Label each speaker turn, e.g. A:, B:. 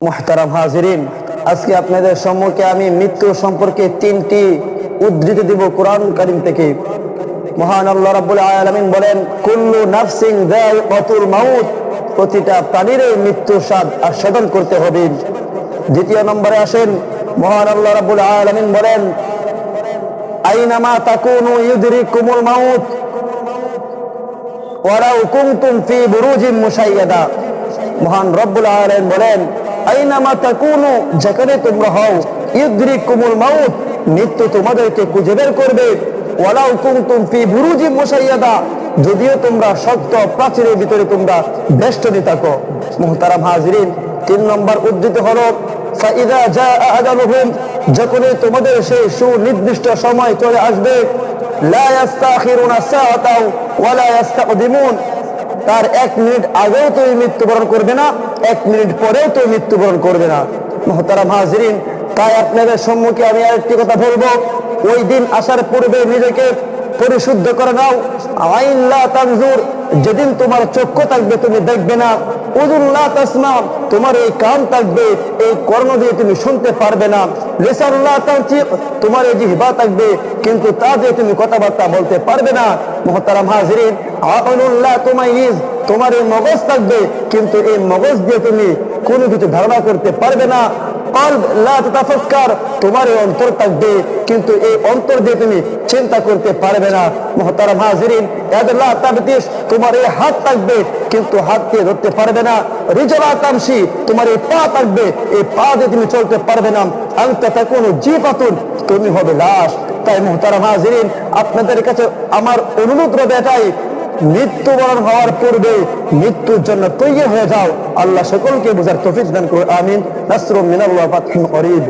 A: মুহতারাম হাজিরিন, আজকে আপনাদের সম্মুখে আমি মৃত্যু সম্পর্কে তিনটি উদ্ধৃতি দিব কোরআন কারীম থেকে। মহান আল্লাহ রাব্বুল আলামিন বলেন, কুল্লু নাফসিন যায়িকাতুল মাউত, প্রতিটা প্রাণীর মৃত্যুর স্বাদ আস্বাদন করতে হবে। দ্বিতীয় নম্বরে আসেন, মহান আল্লাহ রাব্বুল আলামিন বলেন, আইনামা তাকুনু ইউদরিকুমুল মাউত ওয়ালাউ কুনতুম ফি বুরুজিন মুশাইয়াদা। মহান রব্বুল আলামিন বলেন, আইনামা তাকুনু, যেখানে তোমরা হও, ইউদরিকুমুল মাউত, মৃত্যু তোমাদেরকে খুঁজে বের করবে। ওয়ালাউ কুনতুম ফি বুরুজিন মুশাইয়াদা, যদিও তোমরা শক্ত প্রাচীরের ভিতরে তোমরা বেষ্টনী থাকো। মুহতারাম হাজিরিন, 3 নম্বর উদ্ধৃতি হলো, ফাইদা জাআ আজালুহুম, যখনই তোমাদের সেই সুনির্দিষ্ট সময় চলে আসবে, লা ইস্তাখিরুনা সাআতাও ওয়ালা ইস্তাকদিমুন, তার 1 মিনিট আগেও তুমি মৃত্যুবরণ করবে না, 1 মিনিট পরেও তুমি মৃত্যুবরণ করবে না। মুহতারাম হাজিরিন, তাই আপনাদের সম্মুখে আমি আরেকটি কথা বলবো, ওই দিন আসার পূর্বে নিজেকে পরিশুদ্ধ করে নাও। আইন লা তানজুর, যেদিন তোমার চক্ষু থাকবে তুমি দেখবে না। উযুন লা তাসমা, তোমার এই কান থাকবে, এই কর্ণ দিয়ে তুমি শুনতে পারবে না। লিসান লা তানতিক, তোমার এই জিহ্বা থাকবে, কিন্তু তা দিয়ে তুমি কথাবার্তা বলতে পারবে না। মুহতারাম হাজিরিন, আকুলুন লা তুমাইয়িজ, তোমার এই মগজ থাকবে, কিন্তু এই মগজ দিয়ে তুমি কোনো কিছু ধারণা করতে পারবে না। কলব লা তাতাফাক্কার, তোমার এই অন্তর থাকবে, কিন্তু এই অন্তর দিয়ে তুমি চিন্তা করতে পারবে না। মুহতারাম হাজিরিন, ইয়াদ লা তাবতিশ, তোমার এই হাত থাকবে, কিন্তু হাত দিয়ে ধরতে পারবে না। রিজলা তামশি, তোমার এই পা থাকবে, এই পা দিয়ে তুমি চলতে পারবে না। আনতা তাকুনু জিফাতুন, তুমি হবে লাশ। তাই মুহতারাম হাজিরিন, আপনাদের কাছে আমার অনুরোধ রবে এটাই, মৃত্যুবরণ হওয়ার পূর্বে মৃত্যুর জন্য তৈরি হয়ে যাও। আল্লাহ সকলকে বুঝার তৌফিক দান করুন, আমিন। নাসরুম মিনাল্লাহি ওয়া ফাতহুন করিব।